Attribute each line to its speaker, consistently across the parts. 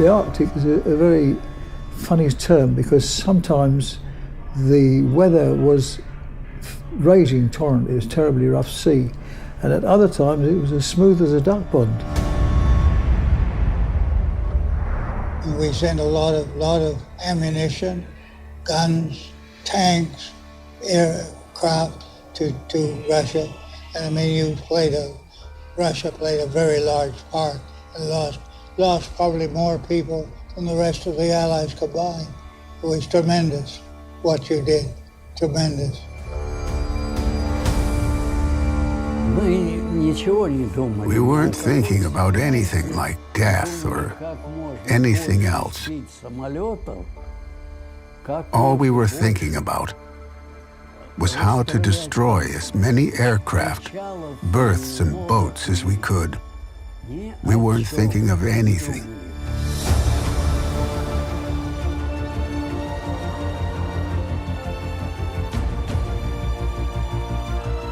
Speaker 1: The Arctic is a very funny term because sometimes the weather was raging torrent, it was terribly rough sea, and at other times it was as smooth as a duck pond.
Speaker 2: We sent a lot of ammunition, guns, tanks, aircraft to Russia, and I mean Russia played a very large part and lost probably more people than the rest of the Allies combined. It was tremendous what you did, tremendous.
Speaker 3: We weren't thinking about anything like death or anything else. All we were thinking about was how to destroy as many aircraft, berths and boats as we could. We weren't thinking of anything.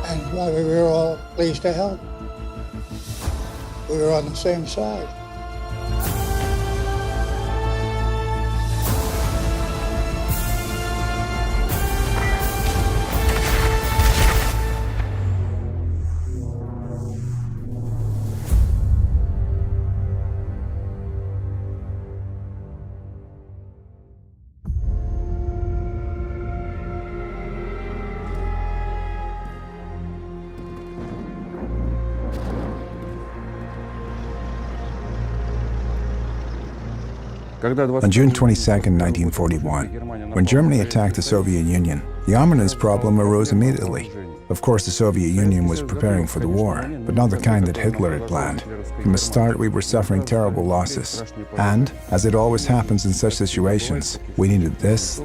Speaker 2: And we were all pleased to help. We were on the same side.
Speaker 4: On June 22, 1941, when Germany attacked the Soviet Union, the armaments problem arose immediately. Of course, the Soviet Union was preparing for the war, but not the kind that Hitler had planned. From the start, we were suffering terrible losses. And, as it always happens in such situations, we needed this.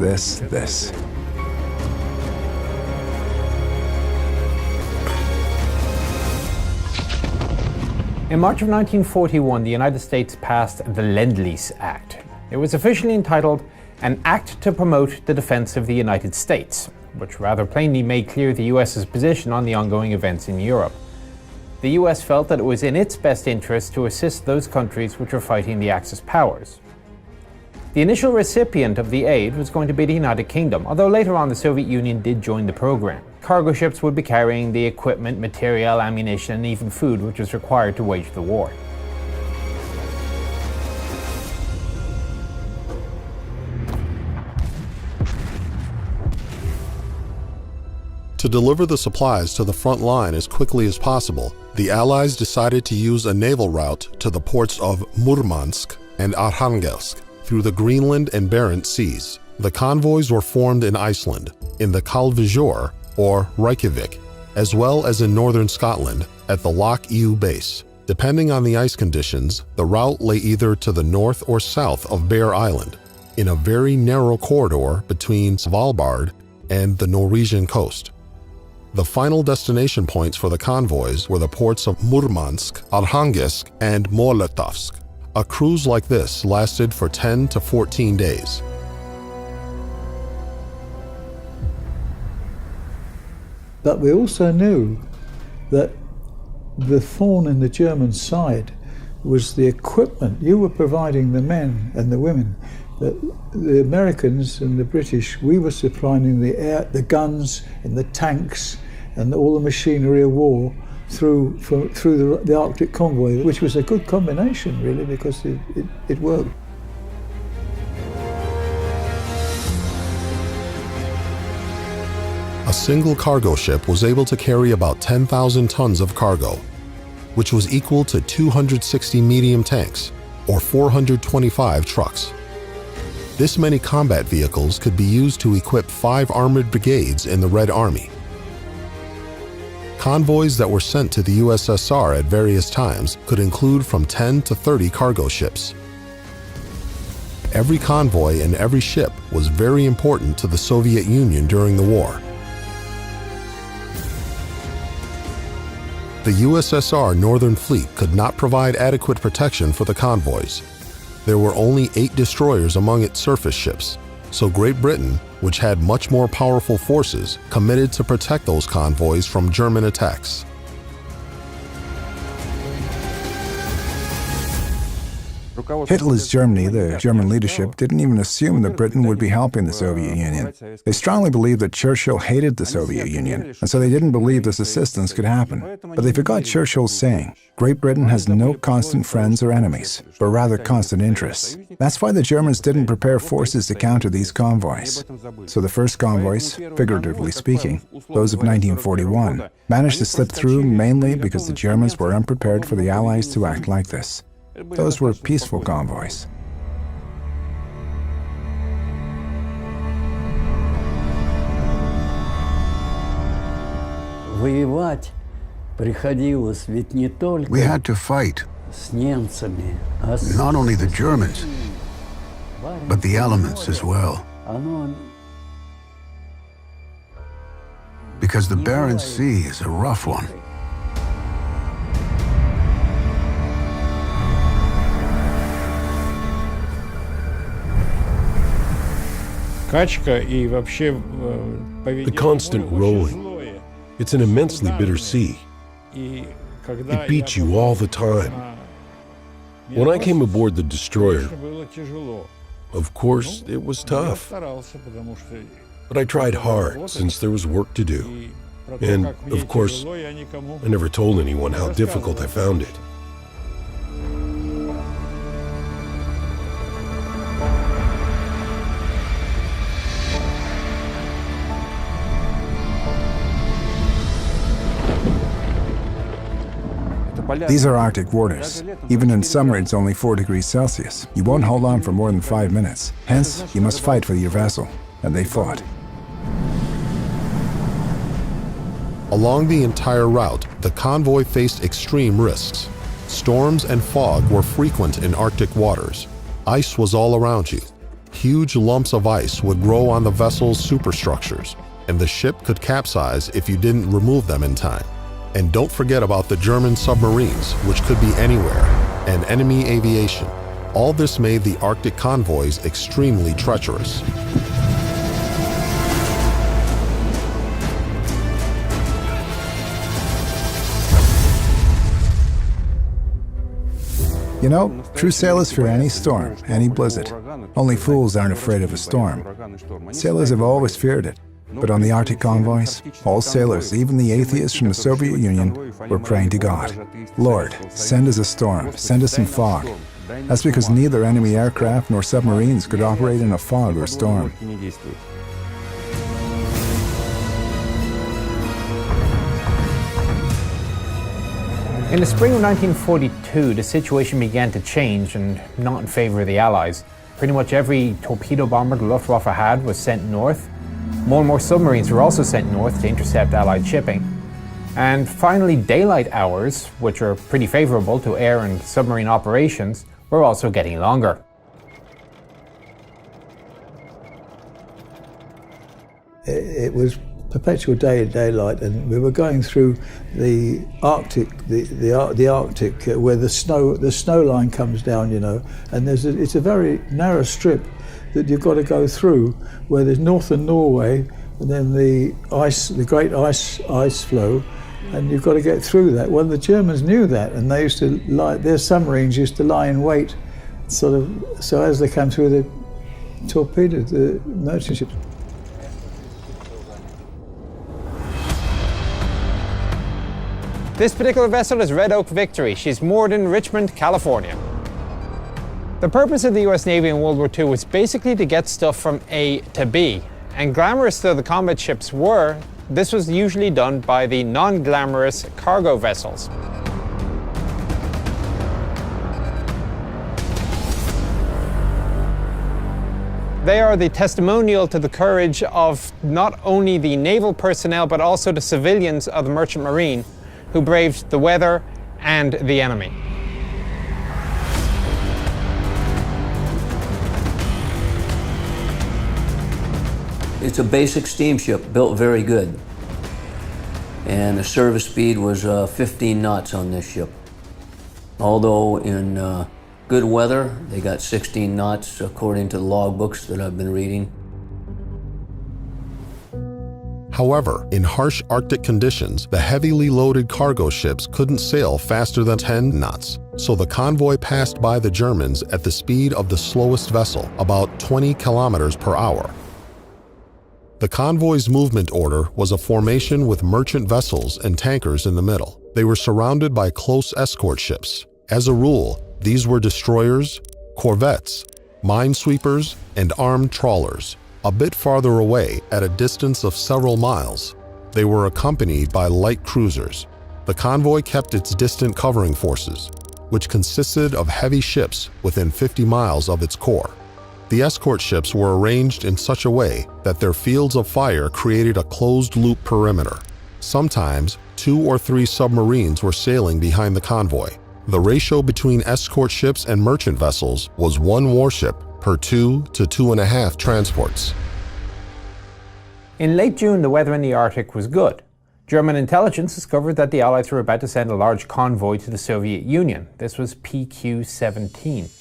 Speaker 5: In March of 1941, the United States passed the Lend-Lease Act. It was officially entitled An Act to Promote the Defense of the United States, which rather plainly made clear the US's position on the ongoing events in Europe. The US felt that it was in its best interest to assist those countries which were fighting the Axis powers. The initial recipient of the aid was going to be the United Kingdom, although later on the Soviet Union did join the program. Cargo ships would be carrying the equipment, material, ammunition, and even food which was required to wage the war.
Speaker 6: To deliver the supplies to the front line as quickly as possible, the Allies decided to use a naval route to the ports of Murmansk and Arkhangelsk through the Greenland and Barents Seas. The convoys were formed in Iceland, in the Kaldvijord, or Reykjavik, as well as in northern Scotland at the Loch Ewe base. Depending on the ice conditions, the route lay either to the north or south of Bear Island, in a very narrow corridor between Svalbard and the Norwegian coast. The final destination points for the convoys were the ports of Murmansk, Arkhangelsk, and Molotovsk. A cruise like this lasted for 10 to 14 days.
Speaker 1: But we also knew that the thorn in the German side was the equipment. You were providing the men and the women. The Americans and the British, we were supplying the guns and the tanks and all the machinery of war through the Arctic convoy, which was a good combination, really, because it worked.
Speaker 6: A single cargo ship was able to carry about 10,000 tons of cargo, which was equal to 260 medium tanks, or 425 trucks. This many combat vehicles could be used to equip 5 armored brigades in the Red Army. Convoys that were sent to the USSR at various times could include from 10 to 30 cargo ships. Every convoy and every ship was very important to the Soviet Union during the war. The USSR Northern Fleet could not provide adequate protection for the convoys. There were only 8 destroyers among its surface ships, so Great Britain, which had much more powerful forces, committed to protect those convoys from German attacks.
Speaker 4: Hitler's Germany, the German leadership, didn't even assume that Britain would be helping the Soviet Union. They strongly believed that Churchill hated the Soviet Union, and so they didn't believe this assistance could happen. But they forgot Churchill's saying, Great Britain has no constant friends or enemies, but rather constant interests. That's why the Germans didn't prepare forces to counter these convoys. So the first convoys, figuratively speaking, those of 1941, managed to slip through mainly because the Germans were unprepared for the Allies to act like this. Those were peaceful convoys.
Speaker 3: We had to fight not only the Germans, but the elements as well. Because the Barents Sea is a rough one.
Speaker 7: The constant rolling. It's an immensely bitter sea. It beats you all the time. When I came aboard the destroyer, of course, it was tough. But I tried hard since there was work to do. And, of course, I never told anyone how difficult I found it.
Speaker 4: These are Arctic waters. Even in summer, it's only 4 degrees Celsius. You won't hold on for more than 5 minutes. Hence, you must fight for your vessel. And they fought.
Speaker 6: Along the entire route, the convoy faced extreme risks. Storms and fog were frequent in Arctic waters. Ice was all around you. Huge lumps of ice would grow on the vessel's superstructures, and the ship could capsize if you didn't remove them in time. And don't forget about the German submarines, which could be anywhere, and enemy aviation. All this made the Arctic convoys extremely treacherous.
Speaker 4: You know, true sailors fear any storm, any blizzard. Only fools aren't afraid of a storm. Sailors have always feared it. But on the Arctic convoys, all sailors, even the atheists from the Soviet Union, were praying to God. Lord, send us a storm, send us some fog. That's because neither enemy aircraft nor submarines could operate in a fog or storm.
Speaker 5: In the spring of 1942, the situation began to change, and not in favor of the Allies. Pretty much every torpedo bomber the Luftwaffe had was sent north. More and more submarines were also sent north to intercept Allied shipping. And finally, daylight hours, which are pretty favorable to air and submarine operations, were also getting longer.
Speaker 1: It was perpetual daylight, and we were going through the Arctic, the Arctic, where the snow line comes down, you know, and it's a very narrow strip that you've got to go through, where there's northern Norway, and then the great ice flow, and you've got to get through that. Well, the Germans knew that, and they used to their submarines used to lie in wait, sort of, so as they come through, the torpedoed the merchant ships.
Speaker 5: This particular vessel is Red Oak Victory. She's moored in Richmond, California. The purpose of the US Navy in World War II was basically to get stuff from A to B. And glamorous though the combat ships were, this was usually done by the non-glamorous cargo vessels. They are the testimonial to the courage of not only the naval personnel, but also the civilians of the Merchant Marine, who braved the weather and the enemy.
Speaker 8: It's a basic steamship, built very good. And the service speed was 15 knots on this ship. Although in good weather, they got 16 knots according to the logbooks that I've been reading.
Speaker 6: However, in harsh Arctic conditions, the heavily loaded cargo ships couldn't sail faster than 10 knots. so the convoy passed by the Germans at the speed of the slowest vessel, about 20 kilometers per hour. The convoy's movement order was a formation with merchant vessels and tankers in the middle. They were surrounded by close escort ships. As a rule, these were destroyers, corvettes, minesweepers, and armed trawlers. A bit farther away, at a distance of several miles, they were accompanied by light cruisers. The convoy kept its distant covering forces, which consisted of heavy ships within 50 miles of its core. The escort ships were arranged in such a way that their fields of fire created a closed-loop perimeter. Sometimes, 2 or 3 submarines were sailing behind the convoy. The ratio between escort ships and merchant vessels was 1 warship per 2 to 2.5 transports.
Speaker 5: In late June, the weather in the Arctic was good. German intelligence discovered that the Allies were about to send a large convoy to the Soviet Union. This was PQ-17.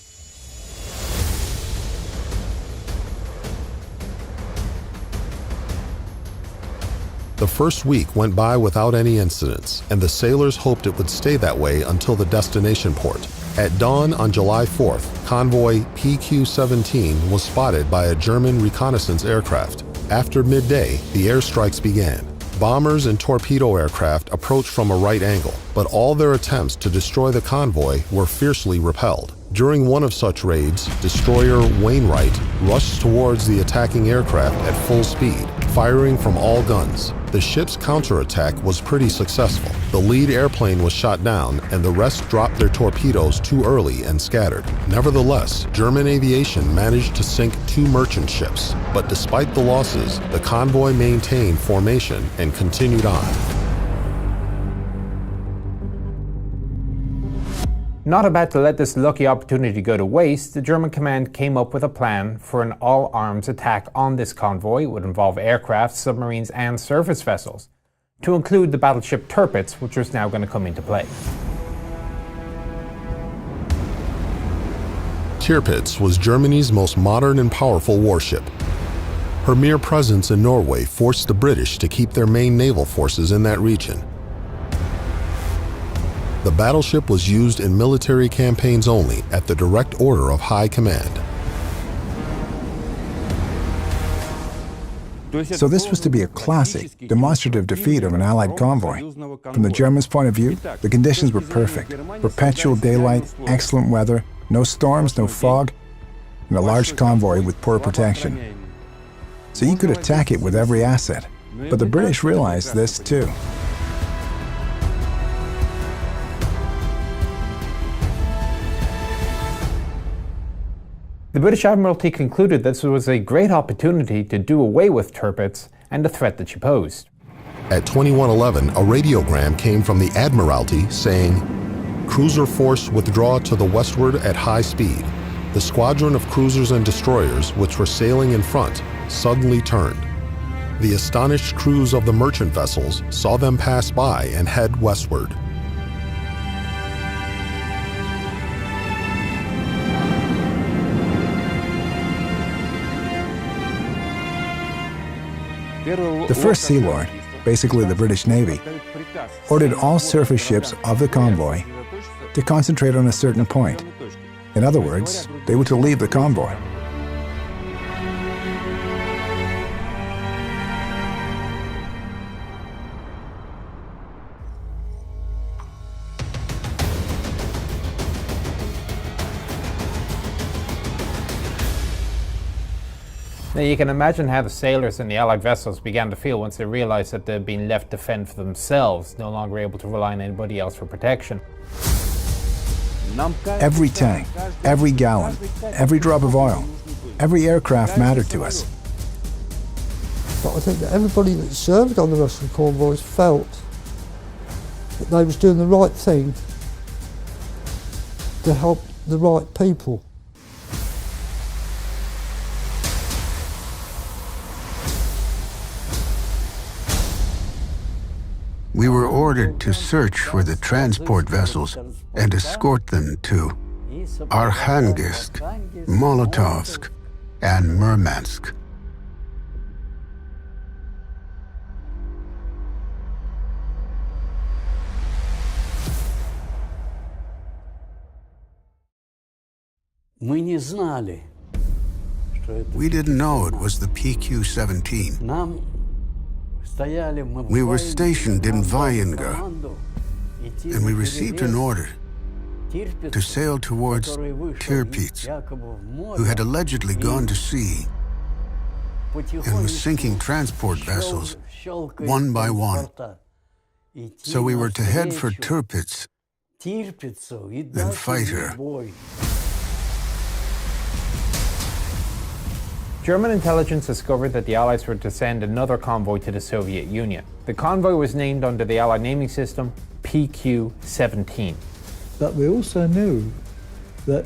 Speaker 6: The first week went by without any incidents, and the sailors hoped it would stay that way until the destination port. At dawn on July 4th, convoy PQ-17 was spotted by a German reconnaissance aircraft. After midday, the airstrikes began. Bombers and torpedo aircraft approached from a right angle, but all their attempts to destroy the convoy were fiercely repelled. During one of such raids, destroyer Wainwright rushed towards the attacking aircraft at full speed, firing from all guns. The ship's counterattack was pretty successful. The lead airplane was shot down, and the rest dropped their torpedoes too early and scattered. Nevertheless, German aviation managed to sink 2 merchant ships, but despite the losses, the convoy maintained formation and continued on.
Speaker 5: Not about to let this lucky opportunity go to waste, the German command came up with a plan for an all-arms attack on this convoy. It would involve aircraft, submarines, and surface vessels, to include the battleship Tirpitz, which was now going to come into play.
Speaker 6: Tirpitz was Germany's most modern and powerful warship. Her mere presence in Norway forced the British to keep their main naval forces in that region. The battleship was used in military campaigns only at the direct order of High Command.
Speaker 4: So this was to be a classic, demonstrative defeat of an Allied convoy. From the Germans' point of view, the conditions were perfect. Perpetual daylight, excellent weather, no storms, no fog, and a large convoy with poor protection. So you could attack it with every asset. But the British realized this too.
Speaker 5: The British Admiralty concluded this was a great opportunity to do away with Tirpitz and the threat that she posed.
Speaker 6: At 2111, a radiogram came from the Admiralty saying, "Cruiser force withdraw to the westward at high speed." The squadron of cruisers and destroyers, which were sailing in front, suddenly turned. The astonished crews of the merchant vessels saw them pass by and head westward.
Speaker 4: The First Sea Lord, basically the British Navy, ordered all surface ships of the convoy to concentrate on a certain point. In other words, they were to leave the convoy.
Speaker 5: Now you can imagine how the sailors in the Allied vessels began to feel once they realized that they'd been left to fend for themselves, no longer able to rely on anybody else for protection.
Speaker 4: Every tank, every gallon, every drop of oil, every aircraft mattered to us.
Speaker 9: But I think that everybody that served on the Russian convoys felt that they was doing the right thing to help the right people.
Speaker 3: We were ordered to search for the transport vessels and escort them to Arkhangelsk, Molotovsk, and Murmansk. Мы не знали, что это.
Speaker 10: We didn't know it was the PQ-17.
Speaker 3: Нам стояли, мы
Speaker 10: We were stationed in Vajenga, and we received an order to sail towards Tirpitz, who had allegedly gone to sea and was sinking transport vessels one by one. So we were to head for Tirpitz and fight her.
Speaker 5: German intelligence discovered that the Allies were to send another convoy to the Soviet Union. The convoy was named under the Allied naming system PQ-17.
Speaker 1: But we also knew that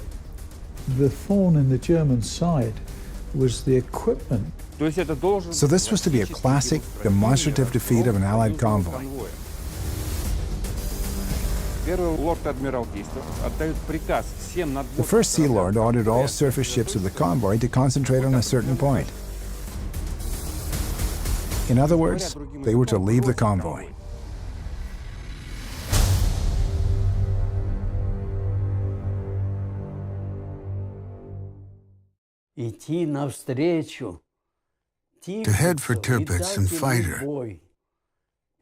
Speaker 1: the thorn in the German side was the equipment.
Speaker 4: So this was to be a classic, demonstrative defeat of an Allied convoy. The First Sea Lord ordered all surface ships of the convoy to concentrate on a certain point. In other words, they were to leave the convoy.
Speaker 10: To head for Tirpitz and fight her.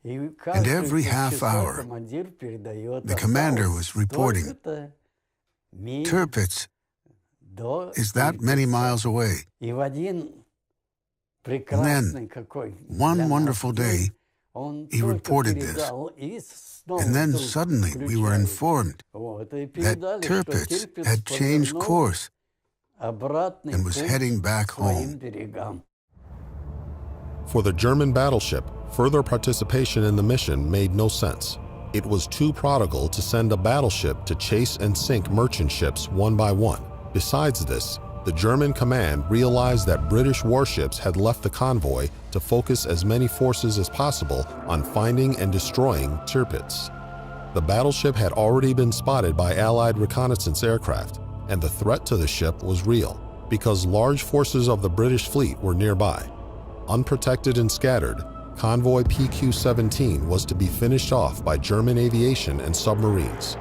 Speaker 10: And every half hour, the commander was reporting, Tirpitz is that many miles away. And then, one wonderful day, he reported this. And then suddenly we were informed that Tirpitz had changed course and was heading back home.
Speaker 6: For the German battleship, further participation in the mission made no sense. It was too prodigal to send a battleship to chase and sink merchant ships one by one. Besides this, the German command realized that British warships had left the convoy to focus as many forces as possible on finding and destroying Tirpitz. The battleship had already been spotted by Allied reconnaissance aircraft, and the threat to the ship was real, because large forces of the British fleet were nearby. Unprotected and scattered, convoy PQ-17 was to be finished off by German aviation and submarines.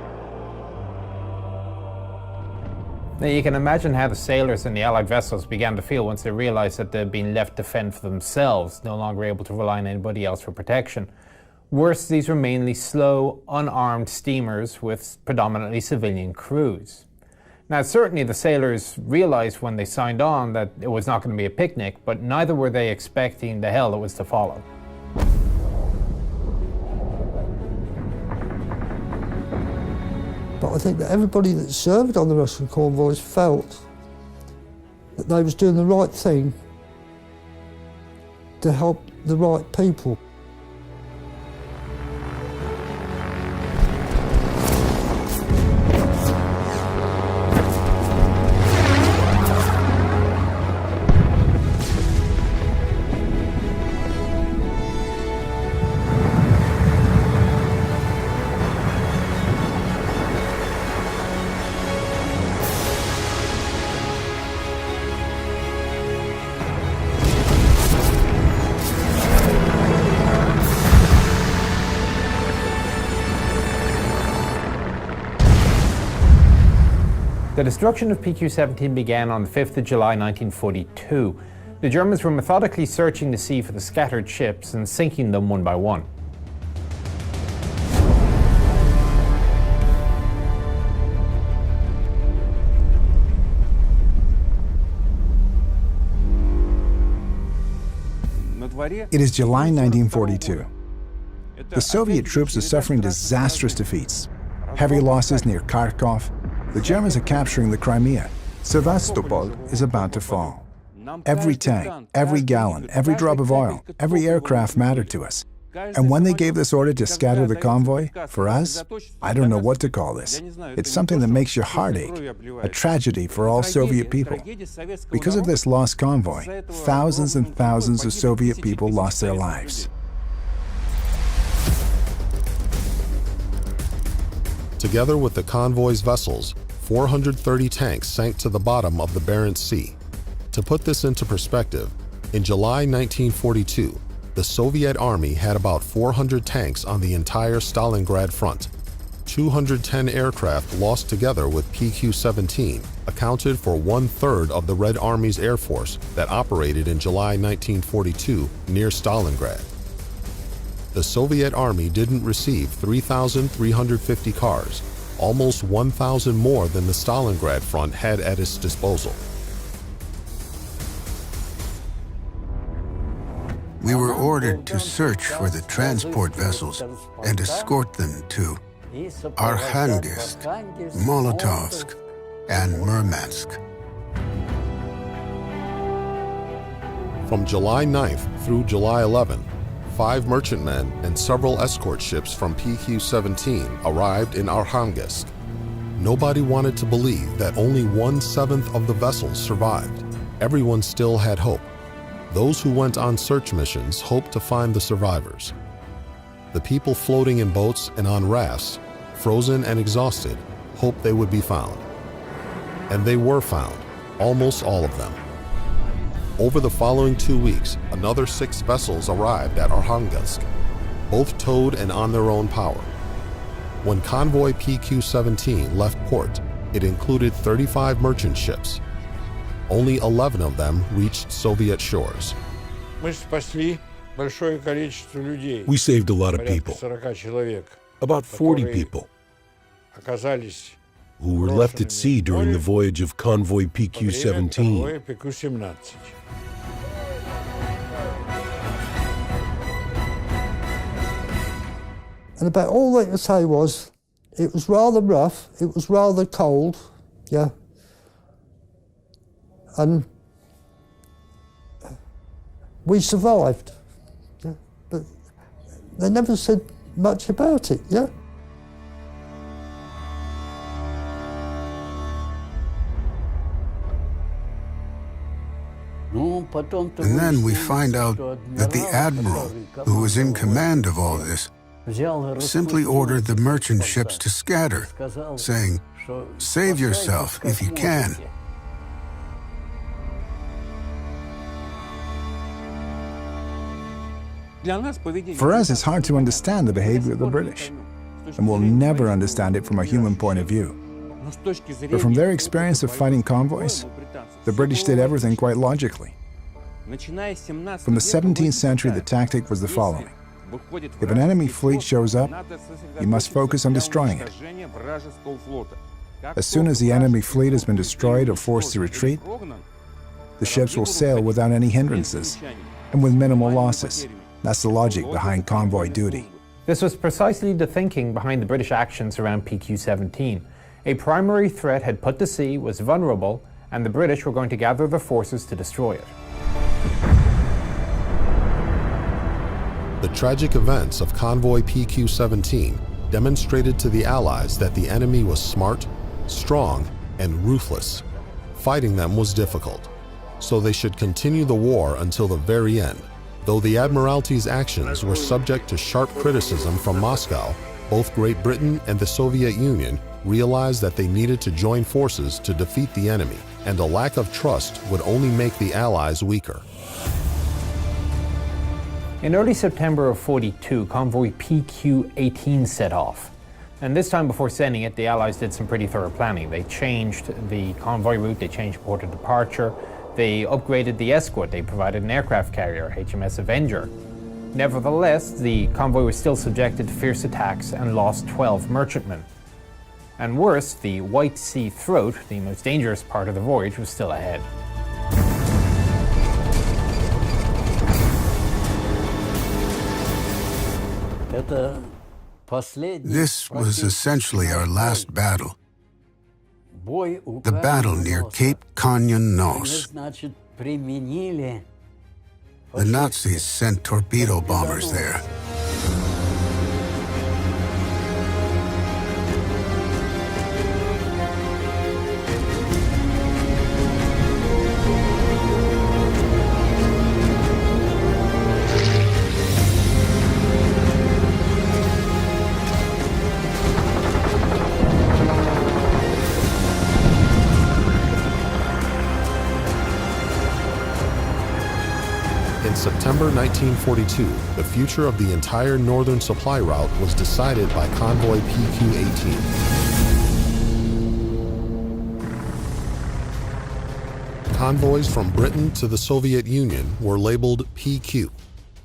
Speaker 5: Now you can imagine how the sailors in the Allied vessels began to feel once they realized that they'd been left to fend for themselves, no longer able to rely on anybody else for protection. Worse, these were mainly slow, unarmed steamers with predominantly civilian crews. Now, certainly the sailors realized when they signed on that it was not going to be a picnic, but neither were they expecting the hell that was to follow.
Speaker 9: But I think that everybody that served on the Russian convoys felt that they was doing the right thing to help the right people.
Speaker 5: The destruction of PQ-17 began on the 5th of July 1942. The Germans were methodically searching the sea for the scattered ships and sinking them one by one.
Speaker 4: It is July 1942. The Soviet troops are suffering disastrous defeats. Heavy losses near Kharkov. The Germans are capturing the Crimea. Sevastopol is about to fall. Every tank, every gallon, every drop of oil, every aircraft mattered to us. And when they gave this order to scatter the convoy, for us, I don't know what to call this. It's something that makes your heart ache, a tragedy for all Soviet people. Because of this lost convoy, thousands and thousands of Soviet people lost their lives.
Speaker 6: Together with the convoy's vessels, 430 tanks sank to the bottom of the Barents Sea. To put this into perspective, in July 1942, the Soviet army had about 400 tanks on the entire Stalingrad front. 210 aircraft lost together with PQ-17 accounted for 1/3 of the Red Army's air force that operated in July 1942 near Stalingrad. The Soviet Army didn't receive 3,350 cars, almost 1,000 more than the Stalingrad front had at its disposal.
Speaker 10: We were ordered to search for the transport vessels and escort them to Arkhangelsk, Molotovsk, and Murmansk.
Speaker 6: From July 9th through July 11th, 5 merchantmen and several escort ships from PQ-17 arrived in Arkhangelsk. Nobody wanted to believe that only 1/7 of the vessels survived. Everyone still had hope. Those who went on search missions hoped to find the survivors. The people floating in boats and on rafts, frozen and exhausted, hoped they would be found. And they were found, almost all of them. Over the following 2 weeks, another 6 vessels arrived at Arkhangelsk, both towed and on their own power. When convoy PQ-17 left port, it included 35 merchant ships. Only 11 of them reached Soviet shores.
Speaker 7: We saved a lot of people, about 40 people, who were left at sea during the voyage of convoy PQ-17.
Speaker 9: And about all they could say was, it was rather rough, it was rather cold, yeah. And we survived, yeah. But they never said much about it, yeah.
Speaker 10: And then we find out that the admiral, who was in command of all this, simply ordered the merchant ships to scatter, saying, "Save yourself if you can."
Speaker 4: For us, it's hard to understand the behavior of the British, and we'll never understand it from a human point of view. But from their experience of fighting convoys, the British did everything quite logically. From the 17th century, the tactic was the following. If an enemy fleet shows up, you must focus on destroying it. As soon as the enemy fleet has been destroyed or forced to retreat, the ships will sail without any hindrances and with minimal losses. That's the logic behind convoy duty.
Speaker 5: This was precisely the thinking behind the British actions around PQ-17. A primary threat had put to sea, was vulnerable, and the British were going to gather their forces to destroy it.
Speaker 6: The tragic events of convoy PQ-17 demonstrated to the Allies that the enemy was smart, strong, and ruthless. Fighting them was difficult, so they should continue the war until the very end. Though the Admiralty's actions were subject to sharp criticism from Moscow, both Great Britain and the Soviet Union realized that they needed to join forces to defeat the enemy, and a lack of trust would only make the Allies weaker.
Speaker 5: In early September of '42, convoy PQ-18 set off. And this time before sending it, the Allies did some pretty thorough planning. They changed the convoy route, they changed port of departure, they upgraded the escort, they provided an aircraft carrier, HMS Avenger. Nevertheless, the convoy was still subjected to fierce attacks and lost 12 merchantmen. And worse, the White Sea Throat, the most dangerous part of the voyage, was still ahead.
Speaker 10: This was essentially our last battle. The battle near Cape Kanyon-Nos. The Nazis sent torpedo bombers there.
Speaker 6: In September 1942, the future of the entire northern supply route was decided by convoy PQ-18. Convoys from Britain to the Soviet Union were labeled PQ.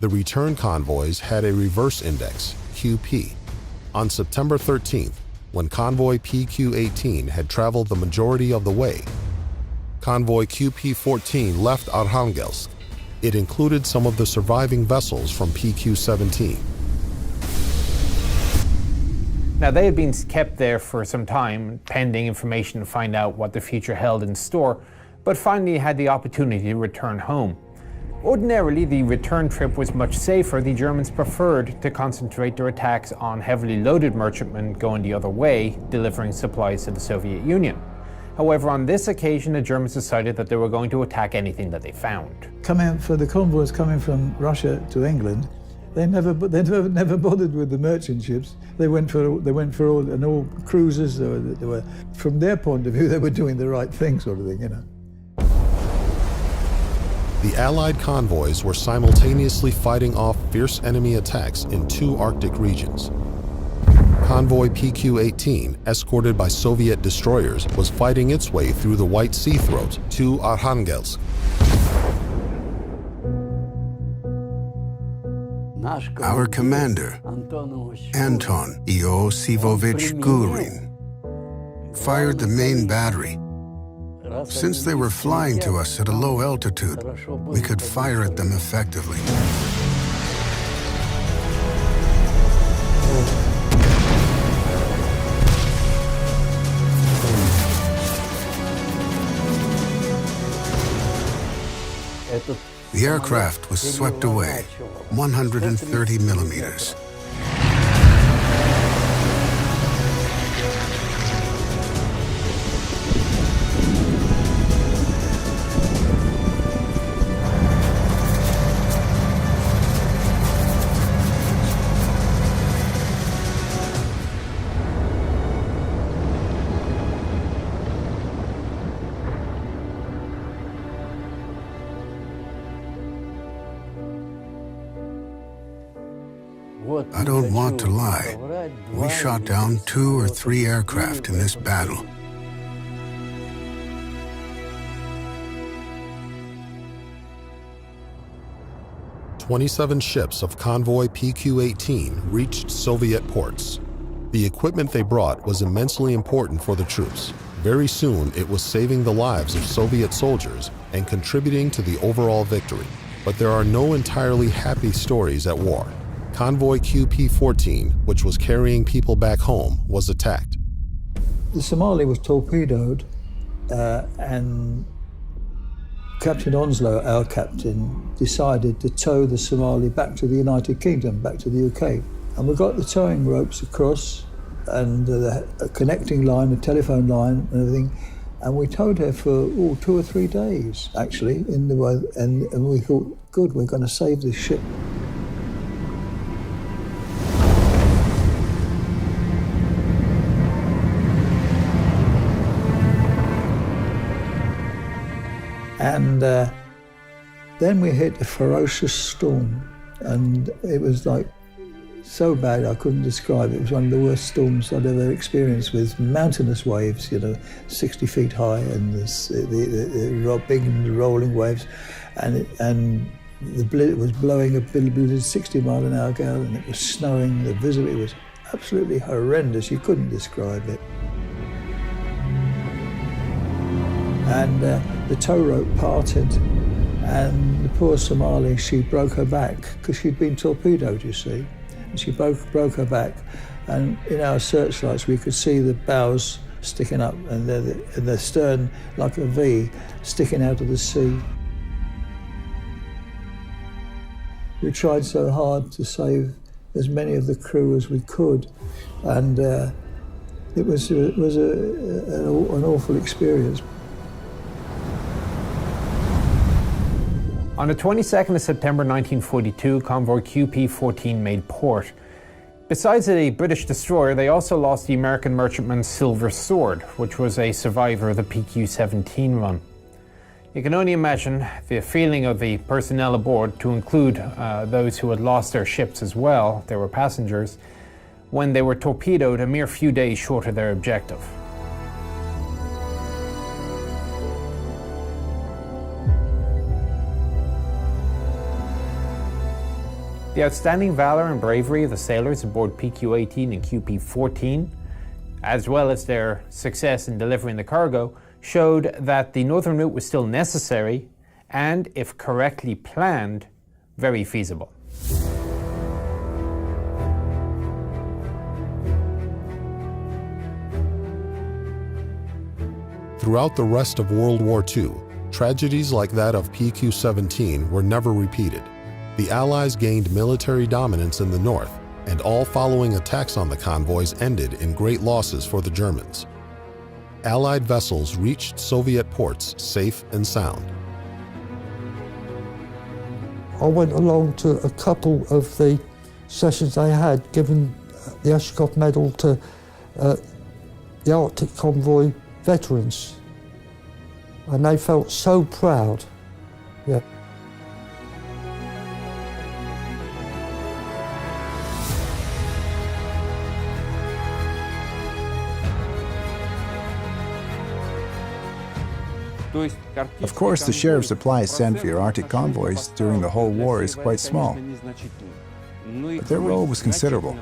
Speaker 6: The return convoys had a reverse index, QP. On September 13th, when convoy PQ-18 had traveled the majority of the way, convoy QP-14 left Arkhangelsk. It included some of the surviving vessels from PQ-17.
Speaker 5: Now, they had been kept there for some time, pending information to find out what the future held in store, but finally had the opportunity to return home. Ordinarily, the return trip was much safer. The Germans preferred to concentrate their attacks on heavily loaded merchantmen going the other way, delivering supplies to the Soviet Union. However, on this occasion, the Germans decided that they were going to attack anything that they found.
Speaker 1: For the convoys coming from Russia to England, they never bothered with the merchant ships. They went for all cruisers. They were, from their point of view, they were doing the right thing, sort of thing, you know.
Speaker 6: The Allied convoys were simultaneously fighting off fierce enemy attacks in two Arctic regions. Convoy PQ-18, escorted by Soviet destroyers, was fighting its way through the White Sea throat to Arkhangelsk.
Speaker 10: Our commander, Anton Iosifovich Gurin, fired the main battery. Since they were flying to us at a low altitude, we could fire at them effectively. The aircraft was swept away, 130 millimeters. I don't want to lie. We shot down 2 or 3 aircraft in this battle. "27 ships of convoy PQ-18 reached Soviet ports. The equipment they brought was immensely important for the troops. Very soon, it was saving the lives of Soviet soldiers and contributing to the overall victory. But there are no entirely happy stories at war. Convoy QP-14, which was carrying people back home, was attacked.
Speaker 1: The Somali was torpedoed and Captain Onslow, our captain, decided to tow the Somali back to the United Kingdom, back to the UK. And we got the towing ropes across and a connecting line, a telephone line and everything. And we towed her for 2 or 3 days, actually, and we thought, good, we're going to save this ship. And then we hit a ferocious storm, and it was like so bad I couldn't describe it. It was one of the worst storms I'd ever experienced, with mountainous waves, 60 feet high, and the big rolling waves, and it was blowing a blizzard 60 mile an hour gale, and it was snowing. The visibility was absolutely horrendous. You couldn't describe it. And the tow rope parted, and the poor Somali, she broke her back because she'd been torpedoed, you see. And she broke her back, and in our searchlights we could see the bows sticking up and the stern like a V sticking out of the sea. We tried so hard to save as many of the crew as we could, and it was an awful experience.
Speaker 5: On the 22nd of September 1942, convoy QP-14 made port. Besides a British destroyer, they also lost the American merchantman Silver Sword, which was a survivor of the PQ-17 run. You can only imagine the feeling of the personnel aboard, to include those who had lost their ships as well, they were passengers, when they were torpedoed a mere few days short of their objective. The outstanding valor and bravery of the sailors aboard PQ-18 and QP-14, as well as their success in delivering the cargo, showed that the northern route was still necessary and, if correctly planned, very feasible.
Speaker 6: Throughout the rest of World War II, tragedies like that of PQ-17 were never repeated. The Allies gained military dominance in the north, and all following attacks on the convoys ended in great losses for the Germans. Allied vessels reached Soviet ports safe and sound.
Speaker 9: I went along to a couple of the sessions they had, giving the Ashkov Medal to the Arctic Convoy veterans, and they felt so proud. Yeah.
Speaker 4: Of course, the share of supplies sent via Arctic convoys during the whole war is quite small. But their role was considerable,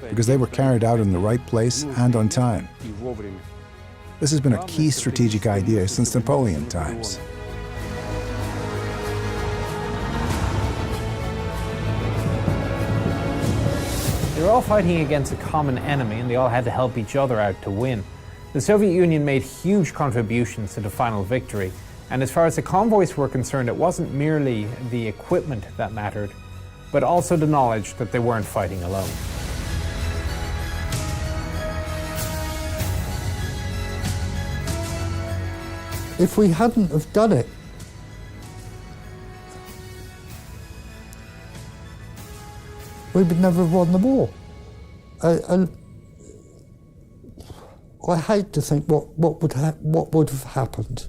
Speaker 4: because they were carried out in the right place and on time. This has been a key strategic idea since Napoleon times.
Speaker 5: They were all fighting against a common enemy, and they all had to help each other out to win. The Soviet Union made huge contributions to the final victory, and as far as the convoys were concerned, it wasn't merely the equipment that mattered, but also the knowledge that they weren't fighting alone.
Speaker 9: If we hadn't have done it, we would never have won the war. And I hate to think what would have happened.